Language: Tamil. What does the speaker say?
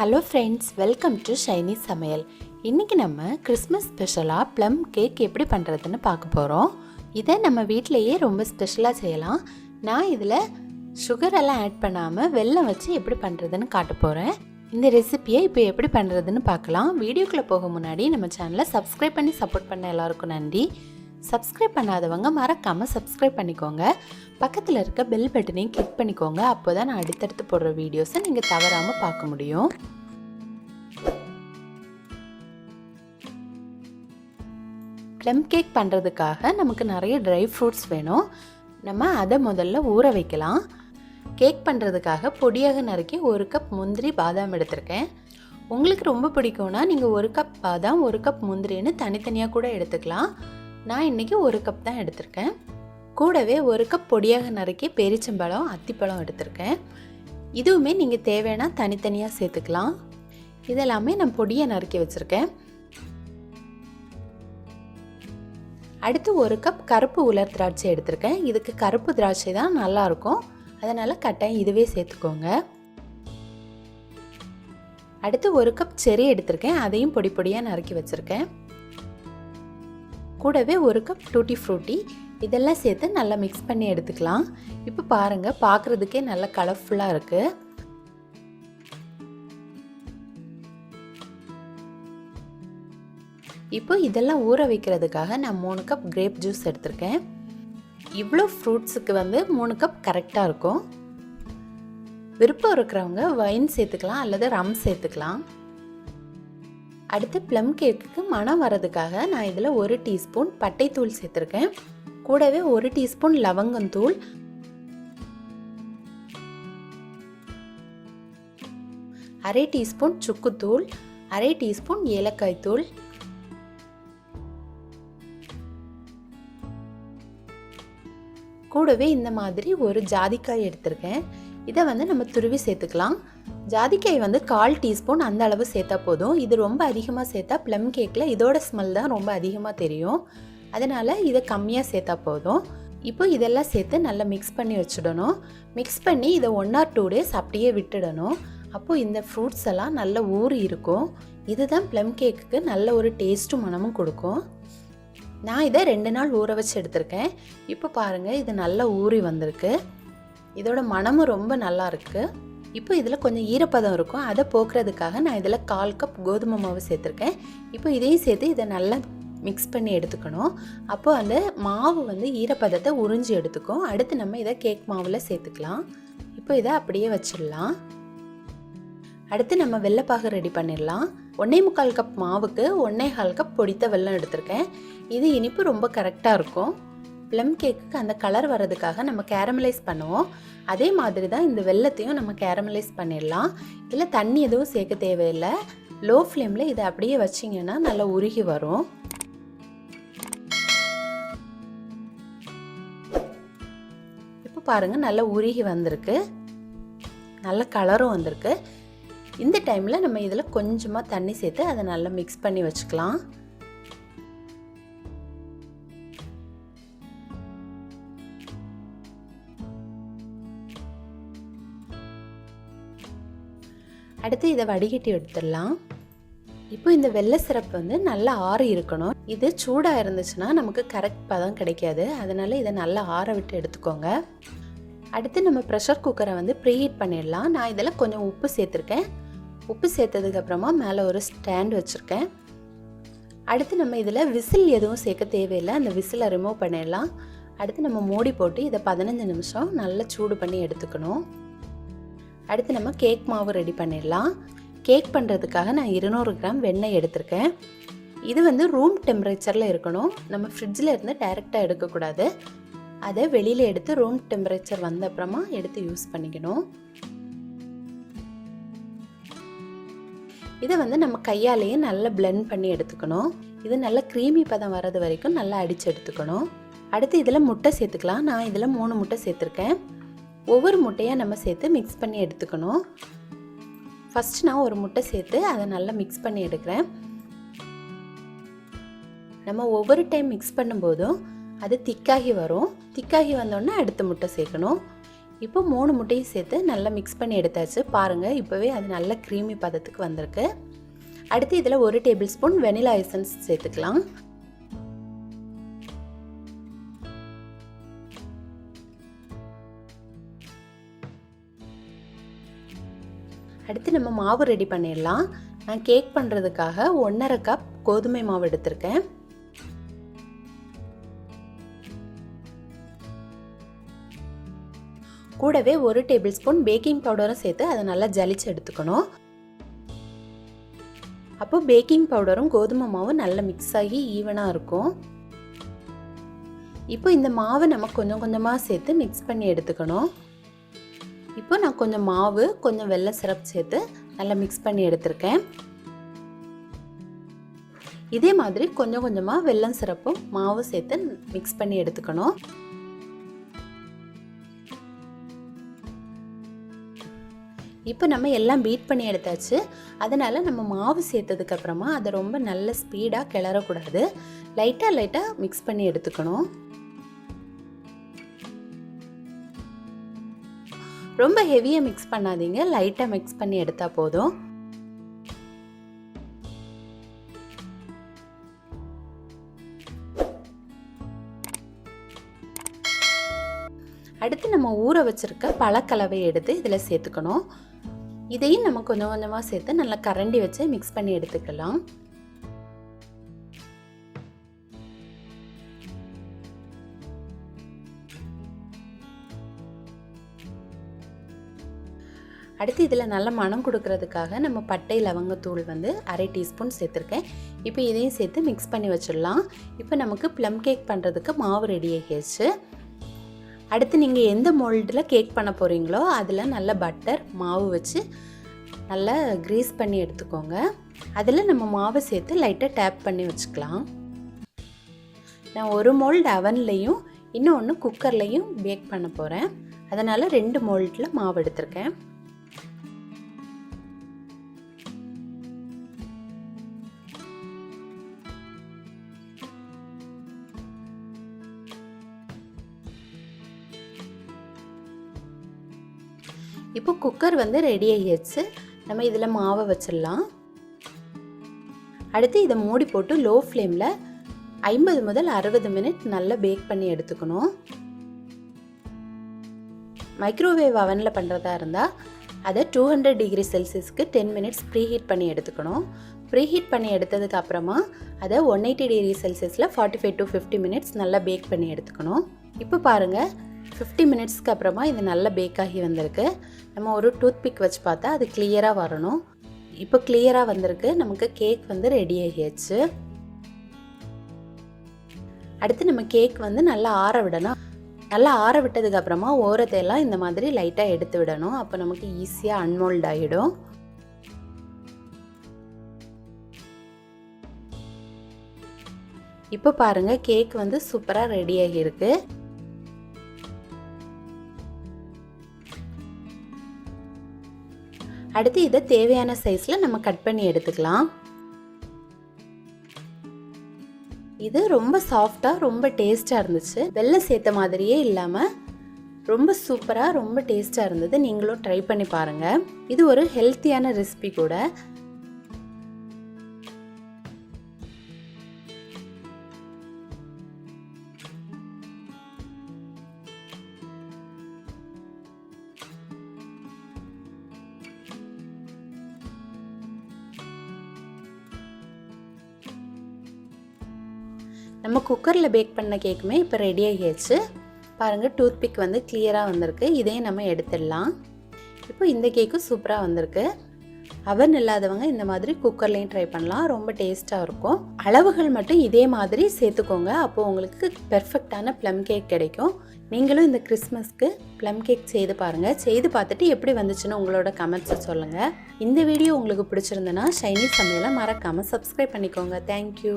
Hello friends, welcome to Shiny Samayal. இன்றைக்கி நம்ம கிறிஸ்மஸ் ஸ்பெஷலாக ப்ளம் கேக் எப்படி பண்ணுறதுன்னு பார்க்க போகிறோம். இதை நம்ம வீட்டிலையே ரொம்ப ஸ்பெஷலாக செய்யலாம். நான் இதில் சுகரெல்லாம் ஆட் பண்ணாமல் வெல்லம் வச்சு எப்படி பண்ணுறதுன்னு காட்ட போகிறேன். இந்த ரெசிப்பியை இப்போ எப்படி பண்ணுறதுன்னு பார்க்கலாம். வீடியோக்குள்ளே போக முன்னாடி நம்ம சேனலை சப்ஸ்கிரைப் பண்ணி சப்போர்ட் பண்ண எல்லாருக்கும் நன்றி. சப்ஸ்கிரைப் பண்ணாதவங்க மறக்காமல் சப்ஸ்கிரைப் பண்ணிக்கோங்க. பக்கத்தில் இருக்க பெல் பட்டனையும் கிளிக் பண்ணிக்கோங்க. அப்போ தான் நான் அடுத்தடுத்து போடுற வீடியோஸை நீங்கள் தவறாமல் பார்க்க முடியும். ப்ளம் கேக் பண்ணுறதுக்காக நமக்கு நிறைய ட்ரை ஃப்ரூட்ஸ் வேணும். நம்ம அதை முதல்ல ஊற வைக்கலாம். கேக் பண்ணுறதுக்காக பொடியாக நறுக்கி 1 கப் முந்திரி பாதாம் எடுத்திருக்கேன். உங்களுக்கு ரொம்ப பிடிக்கும்னா நீங்கள் 1 கப் பாதாம் 1 கப் முந்திரின்னு தனித்தனியாக கூட எடுத்துக்கலாம். நான் இன்றைக்கி 1 கப் தான் எடுத்திருக்கேன். கூடவே 1 கப் பொடியாக நறுக்கி பேரிச்சம்பழம் அத்திப்பழம் எடுத்திருக்கேன். இதுவுமே நீங்கள் தேவைன்னா தனித்தனியாக சேர்த்துக்கலாம். இதெல்லாமே நான் பொடியை நறுக்கி வச்சுருக்கேன். அடுத்து 1 கப் கருப்பு உலர் திராட்சை எடுத்திருக்கேன். இதுக்கு கருப்பு திராட்சை தான் நல்லாயிருக்கும், அதனால் கட்டாயம் இதுவே சேர்த்துக்கோங்க. அடுத்து 1 கப் செர்ரி எடுத்திருக்கேன். அதையும் பொடி பொடியாக நறுக்கி வச்சுருக்கேன். கூடவே 1 கப் டூட்டி ஃப்ரூட்டி, இதெல்லாம் சேர்த்து நல்லா மிக்ஸ் பண்ணி எடுத்துக்கலாம். இப்போ பாருங்கள், பார்க்குறதுக்கே நல்லா கலர்ஃபுல்லாக இருக்குது. இப்போ இதெல்லாம் ஊற வைக்கிறதுக்காக நான் 3 கப் கிரேப் ஜூஸ் எடுத்திருக்கேன். இவ்வளோ ஃப்ரூட்ஸுக்கு 3 கப் கரெக்டாக இருக்கும். விருப்பம் இருக்கிறவங்க வைன் சேர்த்துக்கலாம் அல்லது ரம் சேர்த்துக்கலாம். அடுத்து ப்ளம் கேக்குக்கு மணம் வரதுக்காக நான் இதில் 1 டீஸ்பூன் பட்டைத்தூள் சேர்த்துருக்கேன். கூடவே 1 டீஸ்பூன் லவங்கத்தூள், 1/2 டீஸ்பூன் சுக்குத்தூள், 1/2 டீஸ்பூன் ஏலக்காய் தூள், கூடவே இந்த மாதிரி ஒரு ஜாதிக்காய் எடுத்திருக்கேன். இதை நம்ம துருவி சேர்த்துக்கலாம். ஜாதிக்காய் 1/4 டீஸ்பூன் அந்த அளவு சேர்த்தா போதும். இது ரொம்ப அதிகமாக சேர்த்தா ப்ளம் கேக்கில் இதோட ஸ்மெல் தான் ரொம்ப அதிகமாக தெரியும். அதனால் இதை கம்மியாக சேர்த்தா போதும். இப்போ இதெல்லாம் சேர்த்து நல்லா மிக்ஸ் பண்ணி வச்சுடணும். மிக்ஸ் பண்ணி இதை 1 or 2 டேஸ் அப்படியே விட்டுடணும். அப்போது இந்த ஃப்ரூட்ஸ் எல்லாம் நல்லா ஊறி இருக்கும். இதுதான் ப்ளம் கேக்குக்கு நல்ல ஒரு டேஸ்ட்டும் மனமும் கொடுக்கும். நான் இதை 2 நாள் ஊற வச்சு எடுத்திருக்கேன். இப்போ பாருங்கள், இது நல்லா ஊறி வந்திருக்கு. இதோட மனமும் ரொம்ப நல்லா இருக்குது. இப்போ இதில் கொஞ்சம் ஈரப்பதம் இருக்கும். அதை போக்குறதுக்காக நான் இதில் 1/4 கப் கோதுமை மாவு சேர்த்துருக்கேன். இப்போ இதையும் சேர்த்து இதை நல்லா மிக்ஸ் பண்ணி எடுத்துக்கணும். அப்போது அந்த மாவு ஈரப்பதத்தை உறிஞ்சி எடுத்துக்கும். அடுத்து நம்ம இதை கேக் மாவில் சேர்த்துக்கலாம். இப்போ இதை அப்படியே வச்சிடலாம். அடுத்து நம்ம வெள்ளைப்பாகு ரெடி பண்ணிடலாம். 1/4 கப் மாவுக்கு 1/4 கப் பொடித்த வெல்லம் எடுத்திருக்கேன். இது இனிப்பு ரொம்ப கரெக்டாக இருக்கும். ப்ளம் கேக்குக்கு அந்த கலர் வர்றதுக்காக நம்ம கேரமலைஸ் பண்ணுவோம். அதே மாதிரி தான் இந்த வெல்லத்தையும் நம்ம கேரமலைஸ் பண்ணிடலாம். இதில் தண்ணி எதுவும் சேர்க்க தேவையில்லை. லோ ஃப்ளேமில் இதை அப்படியே வச்சிங்கன்னா நல்லா உருகி வரும். இப்போ பாருங்கள், நல்லா உருகி வந்திருக்கு. நல்ல கலரும் வந்திருக்கு. இந்த டைமில் நம்ம இதில் கொஞ்சமாக தண்ணி சேர்த்து அதை நல்லா மிக்ஸ் பண்ணி வச்சுக்கலாம். அடுத்து இதை வடிகட்டி எடுத்துடலாம். இப்போ இந்த வெள்ளை சிரப்பு நல்லா ஆறி இருக்கணும். இது சூடாக இருந்துச்சுன்னா நமக்கு கரெக்ட் பதம் கிடைக்காது. அதனால் இதை நல்லா ஆற விட்டு எடுத்துக்கோங்க. அடுத்து நம்ம ப்ரெஷர் குக்கரை ப்ரீஹீட் பண்ணிடலாம். நான் இதில் கொஞ்சம் உப்பு சேர்த்துருக்கேன். உப்பு சேர்த்ததுக்கப்புறமா மேலே ஒரு ஸ்டாண்ட் வச்சுருக்கேன். அடுத்து நம்ம இதில் விசில் எதுவும் சேர்க்க தேவையில்லை. அந்த விசிலை ரிமூவ் பண்ணிடலாம். அடுத்து நம்ம மூடி போட்டு இதை 15 நிமிஷம் நல்லா சூடு பண்ணி எடுத்துக்கணும். அடுத்து நம்ம கேக் மாவு ரெடி பண்ணிடலாம். கேக் பண்ணுறதுக்காக நான் 200 கிராம் வெண்ணெய் எடுத்திருக்கேன். இது ரூம் டெம்பரேச்சரில் இருக்கணும். நம்ம ஃப்ரிட்ஜில் இருந்து டைரெக்டாக எடுக்கக்கூடாது. அதை வெளியில் எடுத்து ரூம் டெம்பரேச்சர் வந்த அப்புறமா எடுத்து யூஸ் பண்ணிக்கணும். இதை நம்ம கையாலேயே நல்லா பிளெண்ட் பண்ணி எடுத்துக்கணும். இது நல்லா க்ரீமி பதம் வர்றது வரைக்கும் நல்லா அடித்து எடுத்துக்கணும். அடுத்து இதில் முட்டை சேர்த்துக்கலாம். நான் இதில் 3 முட்டை சேர்த்துருக்கேன். ஒவ்வொரு முட்டையாக நம்ம சேர்த்து மிக்ஸ் பண்ணி எடுத்துக்கணும். ஃபஸ்ட்டு நான் ஒரு முட்டை சேர்த்து அதை நல்லா மிக்ஸ் பண்ணி எடுக்கிறேன். நம்ம ஒவ்வொரு டைம் மிக்ஸ் பண்ணும்போதும் அது திக்காகி வரும். திக்காகி வந்தோடனே அடுத்த முட்டை சேர்க்கணும். இப்போ 3 முட்டையும் சேர்த்து நல்லா மிக்ஸ் பண்ணி எடுத்தாச்சு. பாருங்கள் இப்போவே அது நல்ல க்ரீமி பதத்துக்கு வந்திருக்கு. அடுத்து இதில் 1 டேபிள் ஸ்பூன் வெனிலா எசன்ஸ் சேர்த்துக்கலாம். அடுத்து நம்ம மாவு ரெடி பண்ணிடலாம். நான் கேக் பண்ணுறதுக்காக 1½ கப் கோதுமை மாவு எடுத்திருக்கேன். கூடவே 1 டேபிள் ஸ்பூன் பேக்கிங் பவுடரும் சேர்த்து அதை நல்லா ஜலிச்சு எடுத்துக்கணும். அப்போ பேக்கிங் பவுடரும் கோதுமை மாவும் நல்லா மிக்ஸ் ஆகி ஈவனாக இருக்கும். இப்போ இந்த மாவு நம்ம கொஞ்சம் கொஞ்சமாக சேர்த்து மிக்ஸ் பண்ணி எடுத்துக்கணும். இப்போ நான் கொஞ்சம் மாவு கொஞ்சம் வெல்லம் சிரப் சேர்த்து நல்லா மிக்ஸ் பண்ணி எடுத்திருக்கேன். இதே மாதிரி கொஞ்சம் கொஞ்சமாக வெல்லம் சிரப்பும் மாவு சேர்த்து மிக்ஸ் பண்ணி எடுத்துக்கணும். இப்போ நம்ம எல்லாம் பீட் பண்ணி எடுத்தாச்சு. அதனால் நம்ம மாவு சேர்த்ததுக்கப்புறமா அதை ரொம்ப நல்ல ஸ்பீடாக கிளறக்கூடாது. லைட்டாக மிக்ஸ் பண்ணி எடுத்துக்கணும். ரொம்ப ஹெவியாக மிக்ஸ் பண்ணாதீங்க, லைட்டாக மிக்ஸ் பண்ணி எடுத்தால் போதும். அடுத்து நம்ம ஊற வச்சிருக்க பழக்கலவையை எடுத்து இதில் சேர்த்துக்கணும். இதையும் நம்ம கொஞ்சம் கொஞ்சமாக சேர்த்து நல்லா கரண்டி வச்சு மிக்ஸ் பண்ணி எடுத்துக்கலாம். அடுத்து இதில் நல்ல மணம் கொடுக்கறதுக்காக நம்ம பட்டை லவங்கத்தூள் வந்து 1/2 டீஸ்பூன் சேர்த்துருக்கேன். இப்போ இதையும் சேர்த்து மிக்ஸ் பண்ணி வச்சிடலாம். இப்போ நமக்கு ப்ளம் கேக் பண்ணுறதுக்கு மாவு ரெடி ஆகிடுச்சு. அடுத்து நீங்கள் எந்த மோல்டில் கேக் பண்ண போகிறீங்களோ அதில் நல்ல பட்டர் மாவு வச்சு நல்லா க்ரீஸ் பண்ணி எடுத்துக்கோங்க. அதில் நம்ம மாவை சேர்த்து லைட்டாக டேப் பண்ணி வச்சுக்கலாம். நான் ஒரு மோல்டு அவன்லேயும் இன்னொன்று குக்கர்லேயும் பேக் பண்ண போகிறேன். அதனால் 2 மோல்டில் மாவு எடுத்திருக்கேன். இப்போ குக்கர் வந்து ரெடி ஆகிடுச்சு. நம்ம இதில் மாவை வச்சிடலாம். அடுத்து இதை மூடி போட்டு லோ ஃப்ளேமில் 50 முதல் 60 மினிட் நல்லா பேக் பண்ணி எடுத்துக்கணும். மைக்ரோவேவ் அவனில் பண்ணுறதா இருந்தால் அதை 200 டிகிரி செல்சியஸ்க்கு 10 மினிட்ஸ் ப்ரீஹீட் பண்ணி எடுத்துக்கணும். ப்ரீஹீட் பண்ணி எடுத்ததுக்கு அப்புறமா அதை 180 டிகிரி செல்சியஸில் 45 to 50 மினிட்ஸ் நல்லா பேக் பண்ணி எடுத்துக்கணும். இப்போ பாருங்கள் 50 மினிட்ஸ்க்கு அப்புறமா இது நல்லா பேக் ஆகி வந்திருக்கு. நம்ம ஒரு டூத்பிக் வச்சு பார்த்தா அது கிளியராக வரணும். இப்போ கிளியராக வந்திருக்கு. நமக்கு கேக் வந்து ரெடி ஆகிடுச்சு. அடுத்து நம்ம கேக் வந்து நல்லா ஆற விடணும். நல்லா ஆற விட்டதுக்கு அப்புறமா ஓரத்தையெல்லாம் இந்த மாதிரி லைட்டாக எடுத்து விடணும். அப்போ நமக்கு ஈஸியாக அன்மோல்ட் ஆகிடும். இப்போ பாருங்கள் கேக் வந்து சூப்பராக ரெடி ஆகியிருக்கு. அடுத்து இதை தேவையான சைஸில் நம்ம கட் பண்ணி எடுத்துக்கலாம். இது ரொம்ப சாஃப்டாக ரொம்ப டேஸ்ட்டாக இருந்துச்சு. வெல்லம் சேர்த்த மாதிரியே இல்லாமல் ரொம்ப சூப்பராக ரொம்ப டேஸ்ட்டாக இருந்தது. நீங்களும் ட்ரை பண்ணி பாருங்கள். இது ஒரு ஹெல்த்தியான ரெசிபி கூட. நம்ம குக்கரில் பேக் பண்ண கேக்குமே இப்போ ரெடி ஆகிடுச்சு. பாருங்கள் டூத்பிக் வந்து கிளியராக வந்திருக்கு. இதையும் நம்ம எடுத்துடலாம். இப்போ இந்த கேக்கும் சூப்பராக வந்திருக்கு. அவன் இல்லாதவங்க இந்த மாதிரி குக்கர்லேயும் ட்ரை பண்ணலாம். ரொம்ப டேஸ்ட்டாக இருக்கும். அளவுகள் மட்டும் இதே மாதிரி சேர்த்துக்கோங்க. அப்போது உங்களுக்கு பெர்ஃபெக்டான ப்ளம் கேக் கிடைக்கும். நீங்களும் இந்த கிறிஸ்மஸ்க்கு ப்ளம் கேக் செய்து பாருங்கள். செய்து பார்த்துட்டு எப்படி வந்துச்சுன்னு உங்களோட கமெண்ட்ஸை சொல்லுங்கள். இந்த வீடியோ உங்களுக்கு பிடிச்சிருந்தனா ஷைனி சமையலை மறக்காமல் சப்ஸ்கிரைப் பண்ணிக்கோங்க. தேங்க்யூ.